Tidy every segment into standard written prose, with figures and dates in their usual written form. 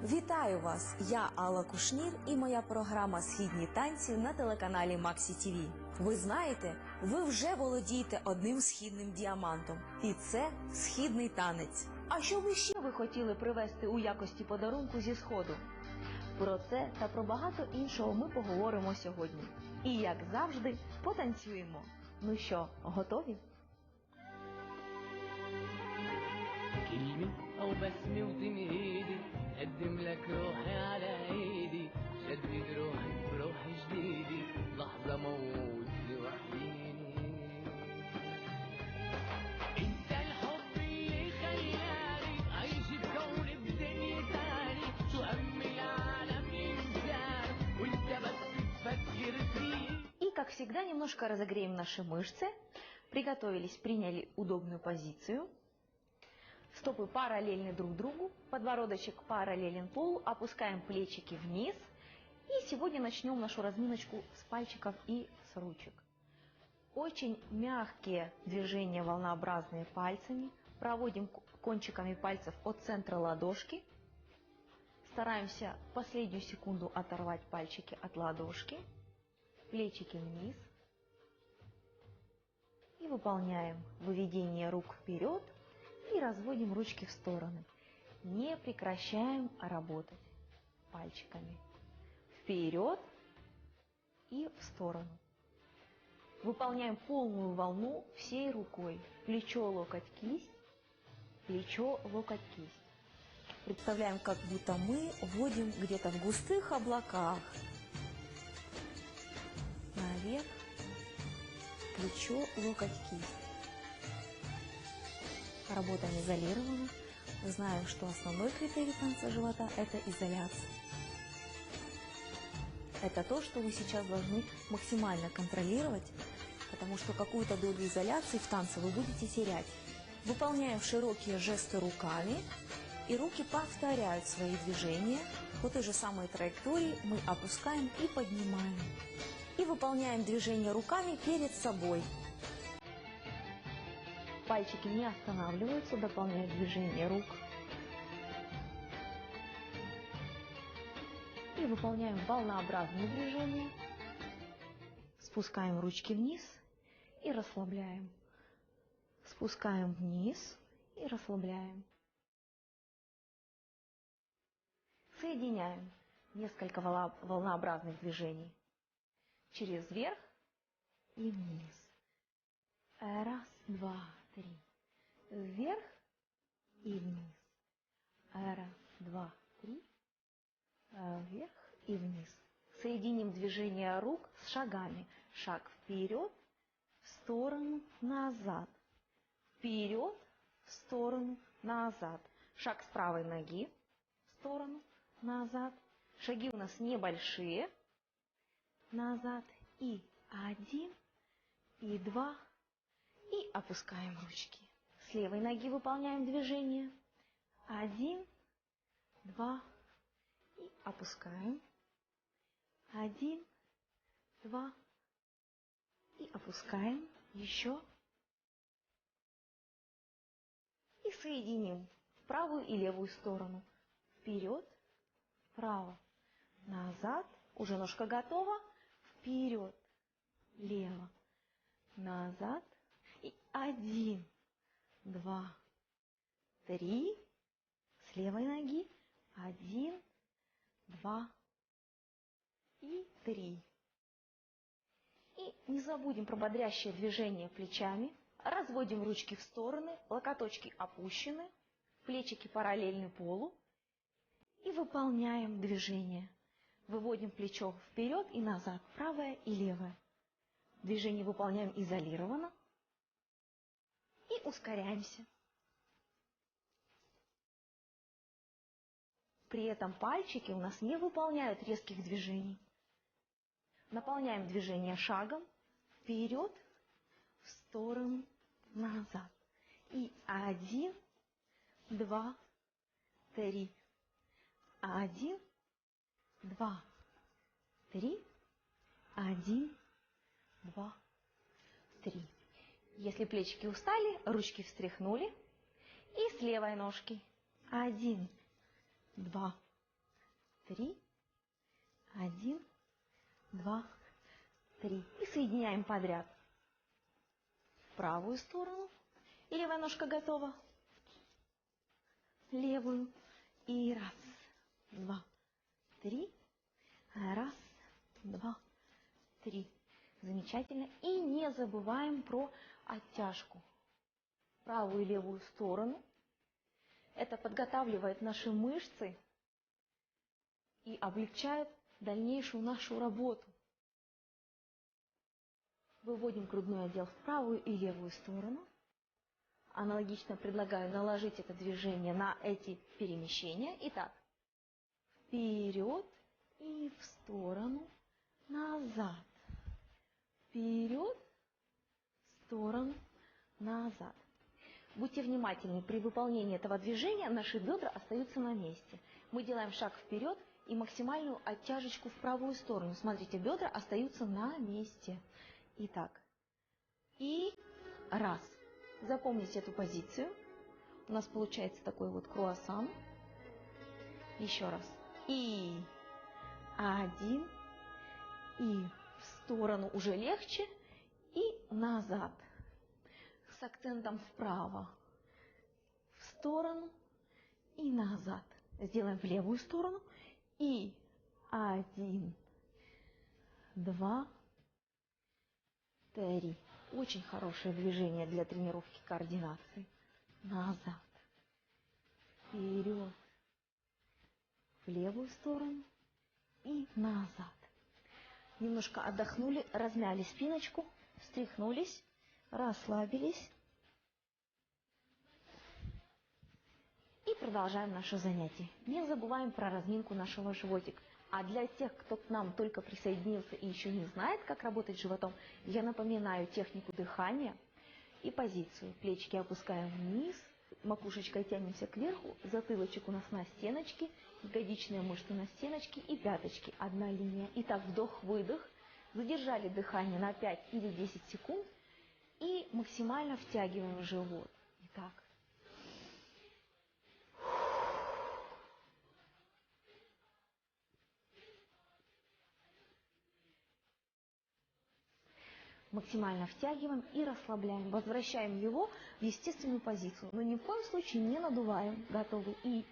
Вітаю вас! Я Алла Кушнір і моя програма «Східні танці» на телеканалі Максі ТВ. Ви знаєте, ви вже володієте одним східним діамантом. І це східний танець. А що ви ще хотіли привезти у якості подарунку зі Сходу? Про це та про багато іншого ми поговоримо сьогодні. І, як завжди, потанцюємо. Ну що, готові? كلمة أو بسمة وتنهيدي قدم لك روحي على ايدي شدد روحي بروح جديدي لحظة موتني وحديني انت الحب اللي خلاني عايش بكون بدنيا تاني شو هم العالم ينساني وانت بس تفكر فيه. И, как всегда, немножко разогреем наши мышцы. Приготовились, приняли удобную позицию. Стопы параллельны друг другу, подбородочек параллелен полу, опускаем плечики вниз. И сегодня начнем нашу разминочку с пальчиков и с ручек. Очень мягкие движения, волнообразные пальцами. Проводим кончиками пальцев от центра ладошки. Стараемся в последнюю секунду оторвать пальчики от ладошки. Плечики вниз. И выполняем выведение рук вперед. И разводим ручки в стороны. Не прекращаем работать пальчиками. Вперед и в сторону. Выполняем полную волну всей рукой. Плечо, локоть, кисть. Плечо, локоть, кисть. Представляем, как будто мы вводим где-то в густых облаках. Наверх. Плечо, локоть, кисть. Работаем изолированно. Знаем, что основной критерий танца живота – это изоляция. Это то, что вы сейчас должны максимально контролировать, потому что какую-то долю изоляции в танце вы будете терять. Выполняем широкие жесты руками, и руки повторяют свои движения. По той же самой траектории мы опускаем и поднимаем. И выполняем движение руками перед собой. Пальчики не останавливаются, дополняют движение рук. И выполняем волнообразные движения. Спускаем ручки вниз и расслабляем. Спускаем вниз и расслабляем. Соединяем несколько волнообразных движений. Через верх и вниз. Раз, два, три. Вверх и вниз. Раз, два, три. Вверх и вниз. Соединим движение рук с шагами. Шаг вперед, в сторону, назад. Вперед, в сторону, назад. Шаг с правой ноги, в сторону, назад. Шаги у нас небольшие. Назад. И один, и два. И опускаем ручки. С левой ноги выполняем движение. Один, два. И опускаем. Один, два. И опускаем. Еще. И соединим правую и левую сторону. Вперед, вправо, назад. Уже ножка готова. Вперед, лево, назад. И один, два, три. С левой ноги. Один, два и три. И не забудем про бодрящее движение плечами. Разводим ручки в стороны, локоточки опущены, плечики параллельны полу. И выполняем движение. Выводим плечо вперед и назад, правое и левое. Движение выполняем изолированно. И ускоряемся. При этом пальчики у нас не выполняют резких движений. Наполняем движение шагом. Вперед, в сторону, назад. И один, два, три. Один, два, три. Один, два, три. Если плечики устали, ручки встряхнули. И с левой ножки. Один, два, 3. 1, 2, 3. И соединяем подряд. В правую сторону. Левая ножка готова. Левую. И раз, два, три. Раз, два, три. Замечательно. И не забываем про оттяжку. Правую и левую сторону. Это подготавливает наши мышцы и облегчает дальнейшую нашу работу. Выводим грудной отдел в правую и левую сторону. Аналогично предлагаю наложить это движение на эти перемещения. Итак, вперед и в сторону, назад. Вперед, в сторону, назад. Будьте внимательны, при выполнении этого движения наши бедра остаются на месте. Мы делаем шаг вперед и максимальную оттяжечку в правую сторону. Смотрите, бедра остаются на месте. Итак, и раз. Запомните эту позицию. У нас получается такой вот круассан. Еще раз. И один. И в сторону уже легче. И назад. С акцентом вправо. В сторону и назад. Сделаем в левую сторону. И 1, 2, 3. Очень хорошее движение для тренировки координации. Назад. Вперед. В левую сторону. И назад. Немножко отдохнули, размяли спиночку, встряхнулись, расслабились. И продолжаем наше занятие. Не забываем про разминку нашего животика. А для тех, кто к нам только присоединился и еще не знает, как работать животом, я напоминаю технику дыхания и позицию. Плечики опускаем вниз, макушечкой тянемся кверху, затылочек у нас на стеночке, ягодичные мышцы на стеночке и пяточки. Одна линия. Итак, вдох-выдох. Задержали дыхание на 5 или 10 секунд и максимально втягиваем живот. Итак. Максимально втягиваем и расслабляем. Возвращаем его в естественную позицию. Но ни в коем случае не надуваем. Готовы. И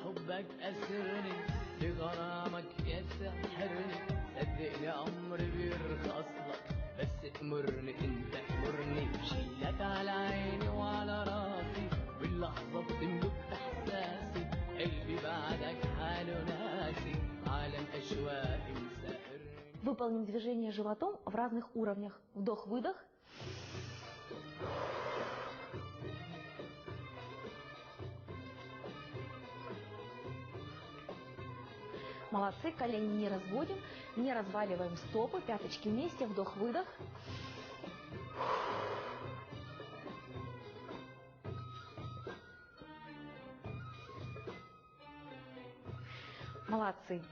حبك أسرني بغرامك يسحرني صدقني أمري بيرخص لك بس أمرني أنت أمرني بشيلك على عيني وعلى راسي واللحظة بتملك إحساسي قلبي بعدك حاله ناسي عالم أشواقي مسافرني. Выполним движение животом в разных уровнях. Вдох-выдох. Молодцы, колени не разводим, не разваливаем стопы, пяточки вместе, вдох-выдох. Молодцы.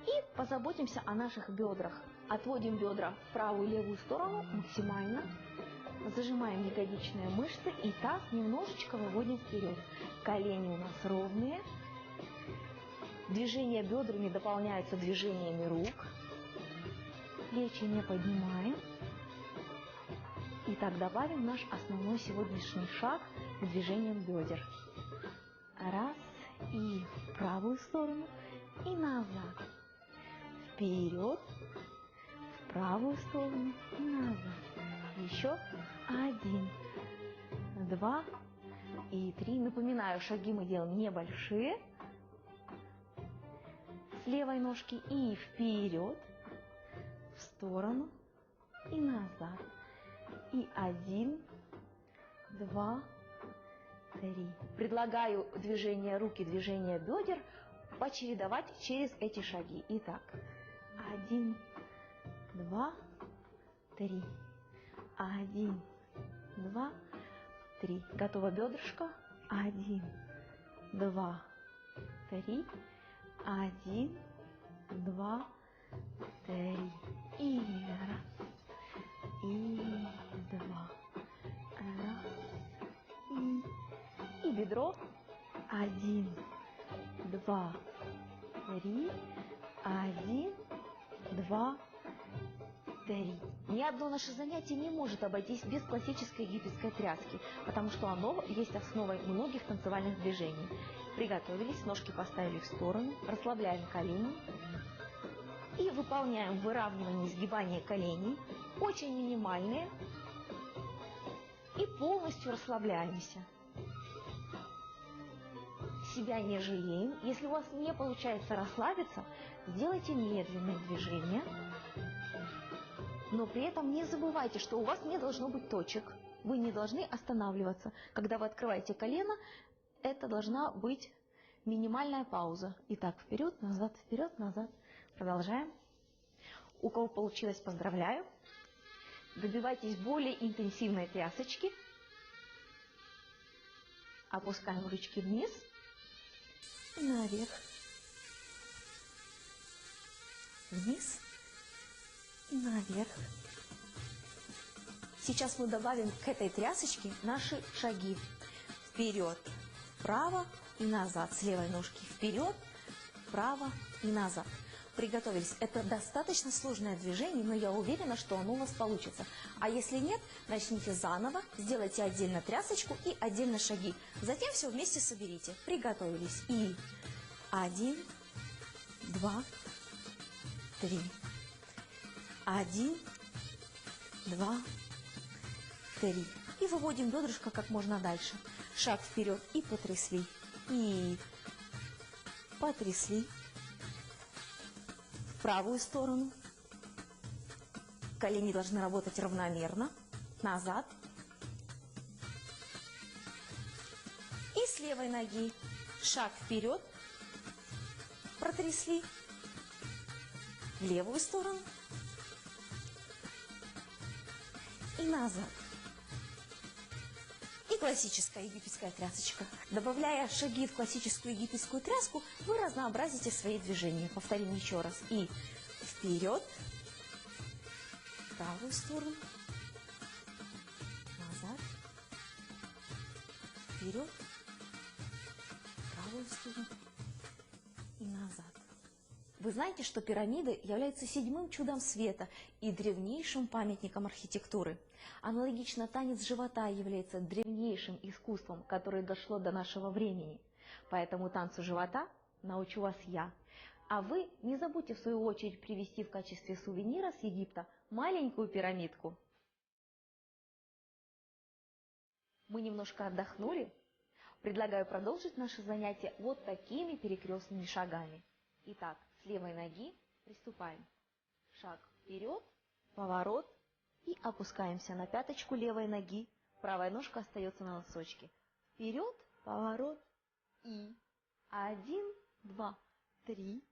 И позаботимся о наших бедрах. Отводим бедра в правую и левую сторону максимально. Зажимаем ягодичные мышцы и таз немножечко выводим вперед. Колени у нас ровные. Движения бедрами дополняются движениями рук. Плечи не поднимаем. Итак, добавим наш основной сегодняшний шаг к движениям бедер. Раз, и в правую сторону, и назад. Вперед, в правую сторону, и назад. Еще 1, 2 и 3. Напоминаю, шаги мы делаем небольшие. С левой ножки и вперед, в сторону и назад. И 1, 2, 3. Предлагаю движение рук и движение бедер почередовать через эти шаги. Итак, 1, 2, 3. 1, 2, 3. Готово бедрышко. 1, 2, 3. 1, 2, 3. И раз. И два. Раз. И бедро. 1, 2, 3. 1, 2, 3. Ни одно наше занятие не может обойтись без классической египетской тряски, потому что оно есть основой многих танцевальных движений. Приготовились, ножки поставили в сторону, расслабляем колени и выполняем выравнивание и сгибание коленей, очень минимальные, и полностью расслабляемся. Себя не жалеем. Если у вас не получается расслабиться, сделайте медленные движения. Но при этом не забывайте, что у вас не должно быть точек. Вы не должны останавливаться. Когда вы открываете колено, это должна быть минимальная пауза. Итак, вперед, назад, вперед, назад. Продолжаем. У кого получилось, поздравляю. Добивайтесь более интенсивной трясочки. Опускаем ручки вниз и наверх. Вниз и наверх. Сейчас мы добавим к этой трясочке наши шаги. Вперед, вправо и назад. С левой ножки вперед, вправо и назад. Приготовились. Это достаточно сложное движение, но я уверена, что оно у вас получится. А если нет, начните заново, сделайте отдельно трясочку и отдельно шаги. Затем все вместе соберите. Приготовились. И 1, 2, 3. 1, 2, 3. И выводим бедрышко как можно дальше. Шаг вперед и потрясли. И потрясли. В правую сторону. Колени должны работать равномерно. Назад. И с левой ноги шаг вперед. Протрясли. В левую сторону. И назад. И классическая египетская трясочка. Добавляя шаги в классическую египетскую тряску, вы разнообразите свои движения. Повторим еще раз. И вперед, в правую сторону, назад, вперед, в правую сторону и назад. Вы знаете, что пирамиды являются седьмым чудом света и древнейшим памятником архитектуры. Аналогично танец живота является древнейшим искусством, которое дошло до нашего времени. Поэтому танцу живота научу вас я. А вы не забудьте в свою очередь привезти в качестве сувенира с Египта маленькую пирамидку. Мы немножко отдохнули. Предлагаю продолжить наше занятие вот такими перекрестными шагами. Итак, с левой ноги приступаем. Шаг вперед, поворот и опускаемся на пяточку левой ноги. Правая ножка остается на носочке. Вперед, поворот и 1, 2, 3.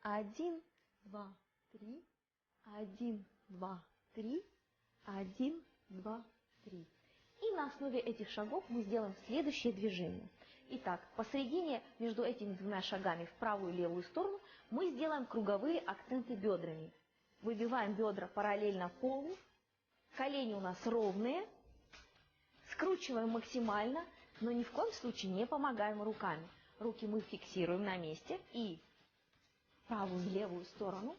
1, 2, 3. 1, 2, 3. 1, 2, 3. И на основе этих шагов мы сделаем следующее движение. Итак, посередине между этими двумя шагами в правую и левую сторону мы сделаем круговые акценты бедрами. Выбиваем бедра параллельно полу, колени у нас ровные, скручиваем максимально, но ни в коем случае не помогаем руками. Руки мы фиксируем на месте и в правую и левую сторону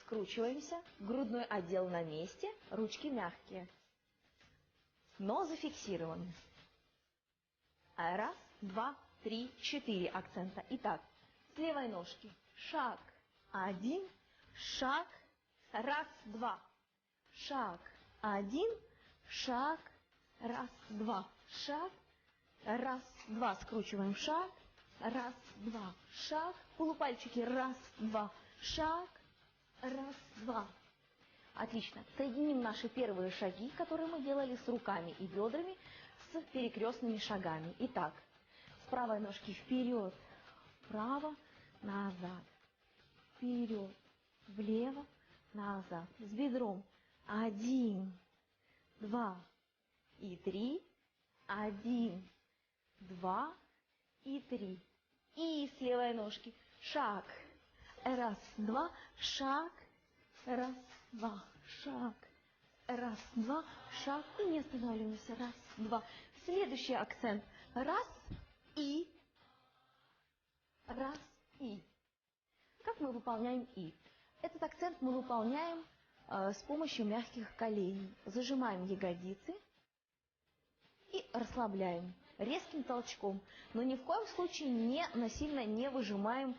скручиваемся, грудной отдел на месте, ручки мягкие, но зафиксированы. Раз, два, три, 4 акцента. Итак, с левой ножки шаг, 1, шаг, раз, два, шаг, 1, шаг, раз, два, шаг, раз, два, скручиваем шаг, раз, два, шаг, полупальчики, раз, два, шаг, раз, два. Отлично. Соединим наши первые шаги, которые мы делали с руками и бедрами, с перекрестными шагами. Итак, с правой ножки вперед, вправо, назад, вперед, влево, назад. С бедром 1, 2, и 3. 1, 2 и 3. И с левой ножки шаг. Раз, два, шаг. Раз, два, шаг. Раз, два, шаг. И не останавливаемся. Раз, два. Следующий акцент. Раз и. Раз и. Как мы выполняем и? Этот акцент мы выполняем с помощью мягких коленей. Зажимаем ягодицы и расслабляем резким толчком. Но ни в коем случае насильно не выжимаем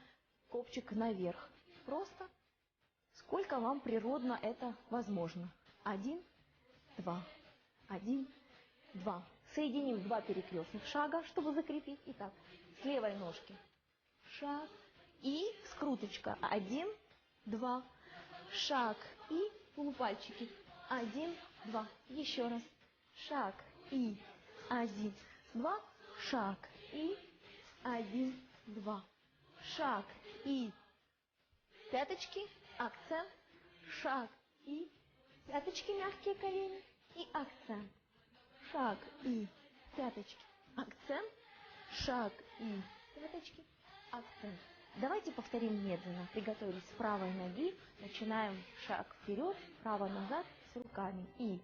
копчик наверх. Просто сколько вам природно это возможно. 1, 2, 1, 2. Соединим 2 перекрестных шага, чтобы закрепить. Итак, с левой ножки шаг и скруточка. 1, 2. Шаг и полупальчики. 1, 2. Еще раз. Шаг и 1, 2. Шаг и 1, 2. Шаг и пяточки, акцент, шаг и пяточки, мягкие колени и акцент. Шаг и пяточки, акцент, шаг и пяточки, акцент. Давайте повторим медленно. Приготовились с правой ноги. Начинаем шаг вперед, право-назад с руками. И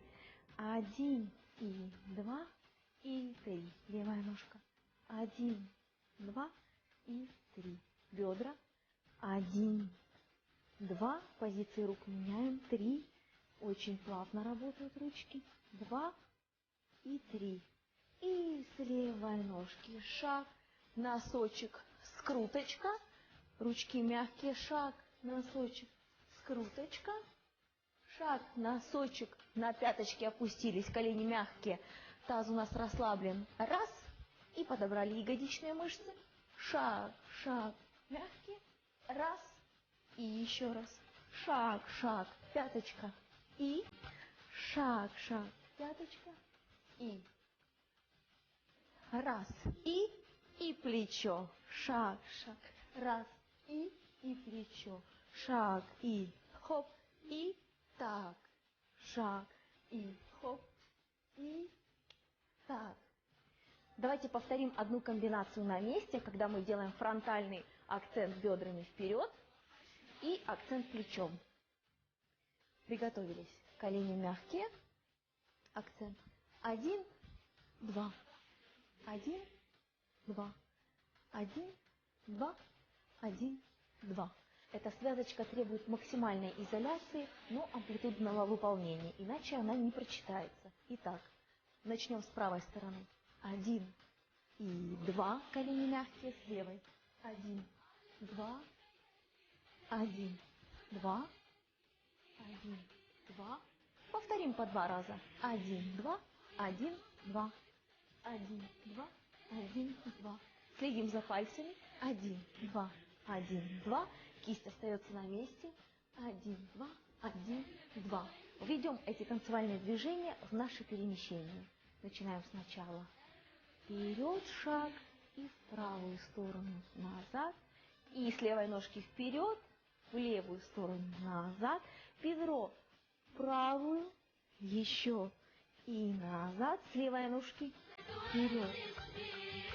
1, и 2, и 3. Левая ножка. 1, 2 и 3. Бедра. 1, 2. Позиции рук меняем. 3. Очень плавно работают ручки. 2 и 3. И с левой ножки шаг, носочек, скруточка. Ручки мягкие, шаг, носочек, скруточка. Шаг, носочек, на пяточки опустились, колени мягкие. Таз у нас расслаблен. Раз. И подобрали ягодичные мышцы. Шаг, шаг, мягкий. Раз. И еще раз. Шаг, шаг, пяточка. И шаг, шаг, пяточка. И раз. И плечо. Шаг, шаг. Раз. И плечо. Шаг, и хоп. И так. Шаг, и хоп. И так. Давайте повторим одну комбинацию на месте, когда мы делаем фронтальный акцент бедрами вперед и акцент плечом. Приготовились. Колени мягкие. Акцент. 1, 2. 1, 2. 1, 2. 1, 2. Эта связочка требует максимальной изоляции, но амплитудного выполнения, иначе она не прочитается. Итак, начнем с правой стороны. 1 и 2. Колени мягкие с левой. 1, 2. 1, 2. 1, 2. Повторим по 2 раза. 1, 2. 1, 2. 1, 2. 1, 2. Следим за пальцами. 1, 2. 1, 2. Кисть остается на месте. 1, 2. 1, 2. Введем эти танцевальные движения в наше перемещение. Начинаем сначала. Вперед шаг и в правую сторону назад. И с левой ножки вперед, в левую сторону назад. Бедро в правую, еще и назад. С левой ножки вперед,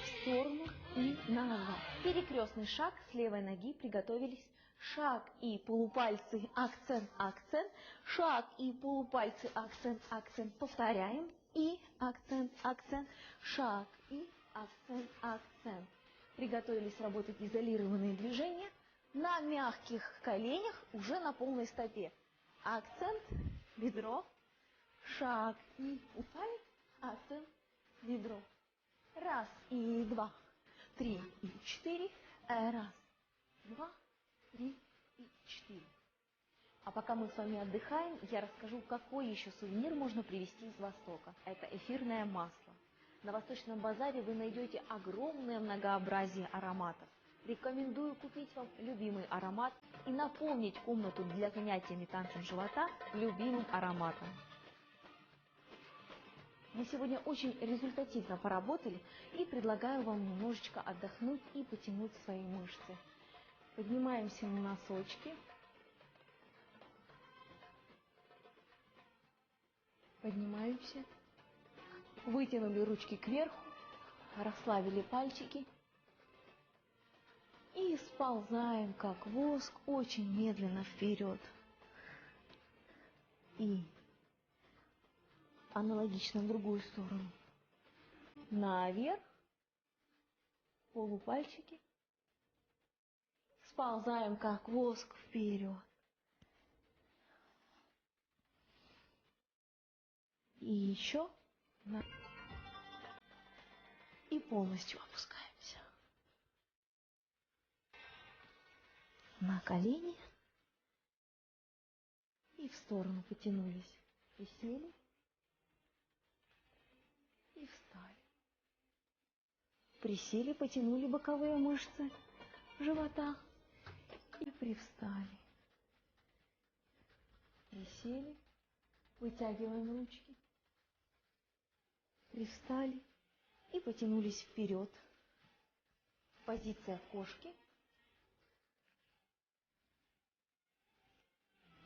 в сторону и назад. Перекрестный шаг с левой ноги. Приготовились. Шаг и полупальцы, акцент, акцент. Шаг и полупальцы, акцент, акцент. Повторяем. И акцент, акцент. Шаг и акцент, акцент. Приготовились работать изолированные движения на мягких коленях, уже на полной стопе. Акцент, бедро, шаг и упали, акцент, бедро. Раз и 2, 3 и 4. Раз, 2, 3 и 4. А пока мы с вами отдыхаем, я расскажу, какой еще сувенир можно привезти из Востока. Это эфирное масло. На Восточном базаре вы найдете огромное многообразие ароматов. Рекомендую купить вам любимый аромат и наполнить комнату для занятиями танцем живота любимым ароматом. Мы сегодня очень результативно поработали и предлагаю вам немножечко отдохнуть и потянуть свои мышцы. Поднимаемся на носочки. Поднимаемся Вытянули ручки кверху, расслабили пальчики и сползаем, как воск, очень медленно вперед. И аналогично в другую сторону. Наверх, полупальчики, сползаем, как воск, вперед. И еще. И полностью опускаемся. На колени. И в сторону потянулись. Присели. И встали. Присели, потянули боковые мышцы живота. И привстали. Присели. Вытягиваем ручки. Привстали. И потянулись вперед. Позиция кошки.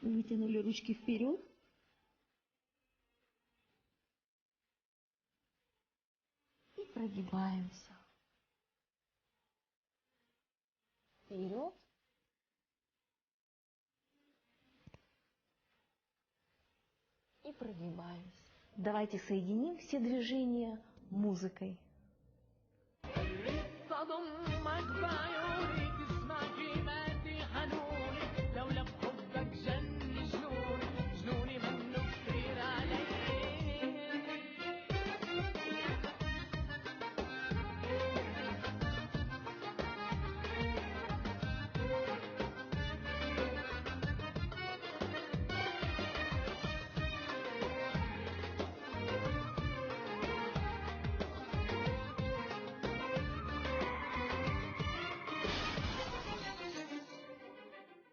Вытянули ручки вперед. И прогибаемся. Вперед. И прогибаемся. Давайте соединим все движения музыкой. تضمك بعيوني تسمع كلماتي حنوني لولا بحبك جن جنوني جنوني منه كتير علي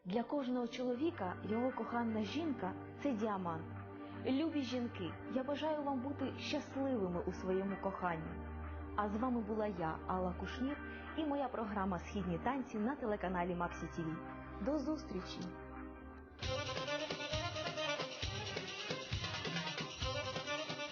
Для кожного чоловіка його кохана жінка – це діамант. Любі жінки, я бажаю вам бути щасливими у своєму коханні. А з вами була я, Алла Кушнір, і моя програма «Східні танці» на телеканалі Максі ТВ. До зустрічі!